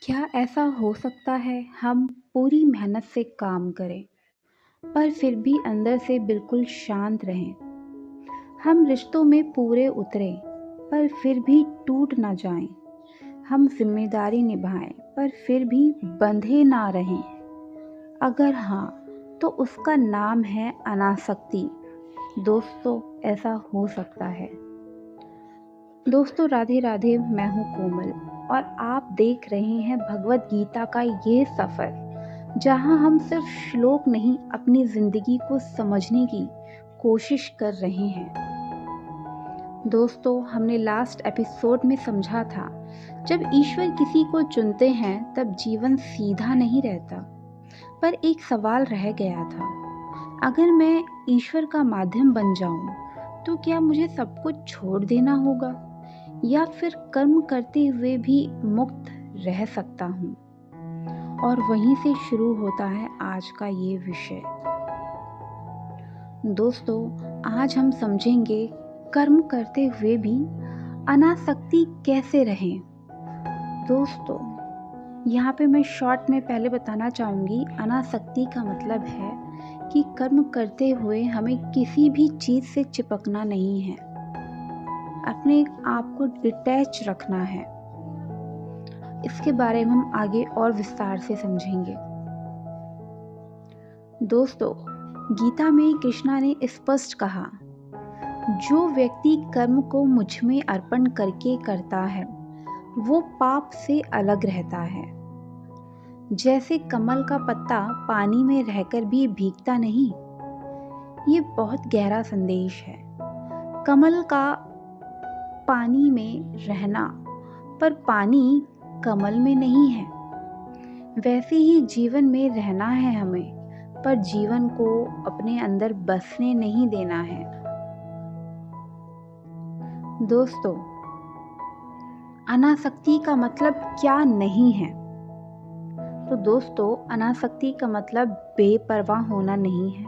क्या ऐसा हो सकता है हम पूरी मेहनत से काम करें पर फिर भी अंदर से बिल्कुल शांत रहें? हम रिश्तों में पूरे उतरें पर फिर भी टूट ना जाएं। हम जिम्मेदारी निभाएं पर फिर भी बंधे ना रहें। अगर हाँ, तो उसका नाम है अनासक्ति। दोस्तों, ऐसा हो सकता है। दोस्तों, राधे राधे। मैं हूँ कोमल और आप देख रहे हैं भगवत गीता का ये सफ़र, जहाँ हम सिर्फ श्लोक नहीं, अपनी ज़िंदगी को समझने की कोशिश कर रहे हैं। दोस्तों, हमने लास्ट एपिसोड में समझा था, जब ईश्वर किसी को चुनते हैं तब जीवन सीधा नहीं रहता। पर एक सवाल रह गया था, अगर मैं ईश्वर का माध्यम बन जाऊं, तो क्या मुझे सब कुछ छोड़ देना होगा या फिर कर्म करते हुए भी मुक्त रह सकता हूँ? और वहीं से शुरू होता है आज का ये विषय। दोस्तों, आज हम समझेंगे कर्म करते हुए भी अनासक्ति कैसे रहें। दोस्तों, यहाँ पे मैं शॉर्ट में पहले बताना चाहूँगी, अनासक्ति का मतलब है कि कर्म करते हुए हमें किसी भी चीज़ से चिपकना नहीं है, अपने आप को डिटैच रखना है। इसके बारे में हम आगे और विस्तार से समझेंगे। दोस्तों, गीता में कृष्णा ने स्पष्ट कहा, जो व्यक्ति कर्म को मुझ में अर्पण करके करता है वो पाप से अलग रहता है। जैसे कमल का पत्ता पानी में रहकर भी भीगता नहीं। ये बहुत गहरा संदेश है। कमल का पानी में रहना, पर पानी कमल में नहीं है। वैसे ही जीवन में रहना है हमें, पर जीवन को अपने अंदर बसने नहीं देना है। दोस्तों, अनासक्ति का मतलब क्या नहीं है? तो दोस्तों, अनासक्ति का मतलब बेपरवाह होना नहीं है।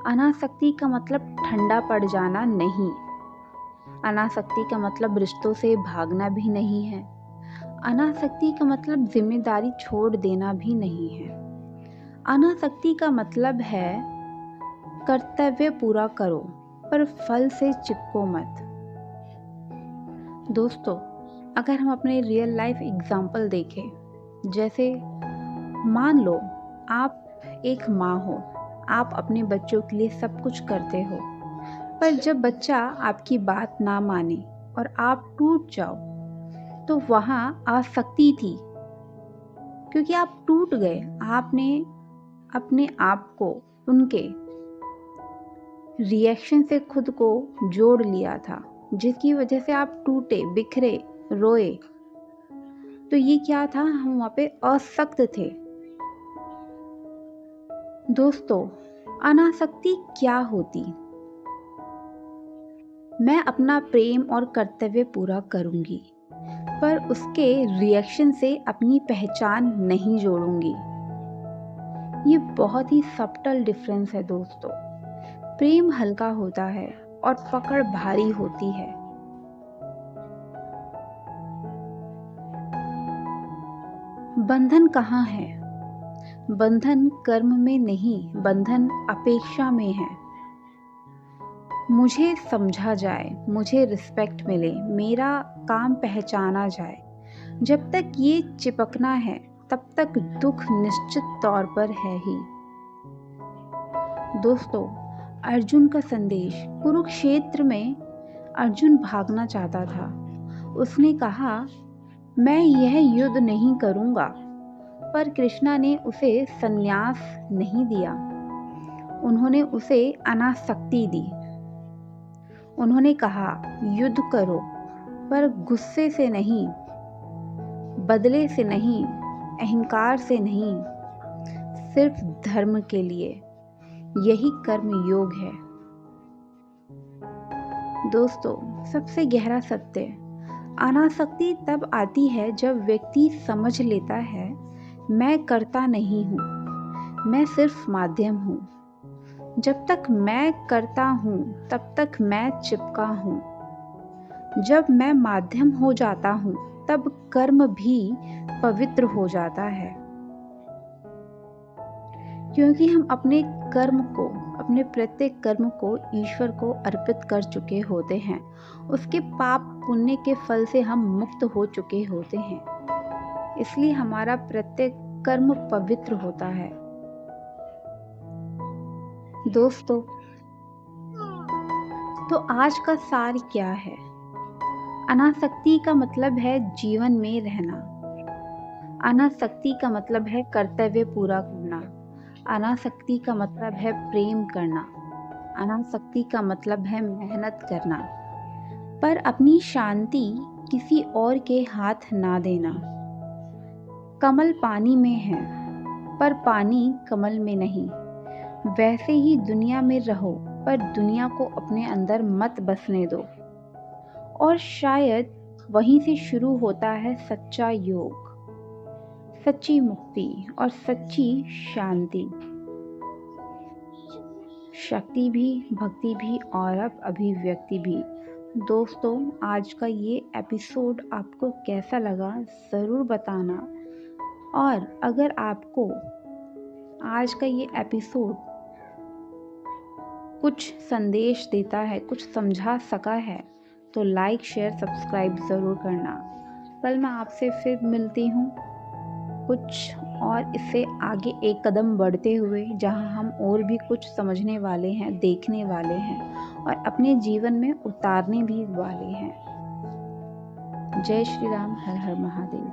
अनासक्ति का मतलब ठंडा पड़ जाना नहीं। अनासक्ति का मतलब रिश्तों से भागना भी नहीं है। अनासक्ति का मतलब जिम्मेदारी छोड़ देना भी नहीं है। अनासक्ति का मतलब है कर्तव्य पूरा करो पर फल से चिपको मत। दोस्तों, अगर हम अपने रियल लाइफ एग्जाम्पल देखें, जैसे मान लो आप एक माँ हो, आप अपने बच्चों के लिए सब कुछ करते हो, पर जब बच्चा आपकी बात ना माने और आप टूट जाओ, तो वहाँ आसक्ति थी, क्योंकि आप टूट गए। आपने अपने आप को उनके रिएक्शन से खुद को जोड़ लिया था, जिसकी वजह से आप टूटे, बिखरे, रोए। तो ये क्या था? हम वहाँ पे असक्त थे। दोस्तों, अनासक्ति क्या होती? मैं अपना प्रेम और कर्तव्य पूरा करूंगी, पर उसके रिएक्शन से अपनी पहचान नहीं जोड़ूंगी। ये बहुत ही सब्टल डिफरेंस है दोस्तों। प्रेम हल्का होता है और पकड़ भारी होती है। बंधन कहाँ है? बंधन कर्म में नहीं, बंधन अपेक्षा में है। मुझे समझा जाए, मुझे रिस्पेक्ट मिले, मेरा काम पहचाना जाए। जब तक ये चिपकना है, तब तक दुख निश्चित तौर पर है ही। दोस्तों, अर्जुन का संदेश। कुरुक्षेत्र में अर्जुन भागना चाहता था। उसने कहा, मैं यह युद्ध नहीं करूंगा, पर कृष्णा ने उसे संन्यास नहीं दिया। उन्होंने उसे अनासक्ति दी। उन्होंने कहा, युद्ध करो, पर गुस्से से नहीं, बदले से नहीं, अहंकार से नहीं, सिर्फ धर्म के लिए। यही कर्म योग है। दोस्तों, सबसे गहरा सत्य, अनासक्ति तब आती है जब व्यक्ति समझ लेता है, मैं करता नहीं हूँ, मैं सिर्फ माध्यम हूँ। जब तक मैं करता हूँ, तब तक मैं चिपका हूँ। जब मैं माध्यम हो जाता हूँ, तब कर्म भी पवित्र हो जाता है, क्योंकि हम अपने कर्म को, अपने प्रत्येक कर्म को ईश्वर को अर्पित कर चुके होते हैं। उसके पाप पुण्य के फल से हम मुक्त हो चुके होते हैं, इसलिए हमारा प्रत्येक कर्म पवित्र होता है। दोस्तों, तो आज का सार क्या है? अनासक्ति का मतलब है जीवन में रहना। अनासक्ति का मतलब है कर्तव्य पूरा करना। अनासक्ति का मतलब है प्रेम करना। अनासक्ति का मतलब है मेहनत करना, पर अपनी शांति किसी और के हाथ ना देना। कमल पानी में है, पर पानी कमल में नहीं। वैसे ही दुनिया में रहो, पर दुनिया को अपने अंदर मत बसने दो। और शायद वहीं से शुरू होता है सच्चा योग, सच्ची मुक्ति और सच्ची शांति। शक्ति भी, भक्ति भी और अब अभिव्यक्ति भी। दोस्तों, आज का ये एपिसोड आपको कैसा लगा ज़रूर बताना। और अगर आपको आज का ये एपिसोड कुछ संदेश देता है, कुछ समझा सका है, तो लाइक, शेयर, सब्सक्राइब ज़रूर करना। कल मैं आपसे फिर मिलती हूँ कुछ और इससे आगे एक कदम बढ़ते हुए, जहाँ हम और भी कुछ समझने वाले हैं, देखने वाले हैं और अपने जीवन में उतारने भी वाले हैं। जय श्री राम, हर हर महादेव।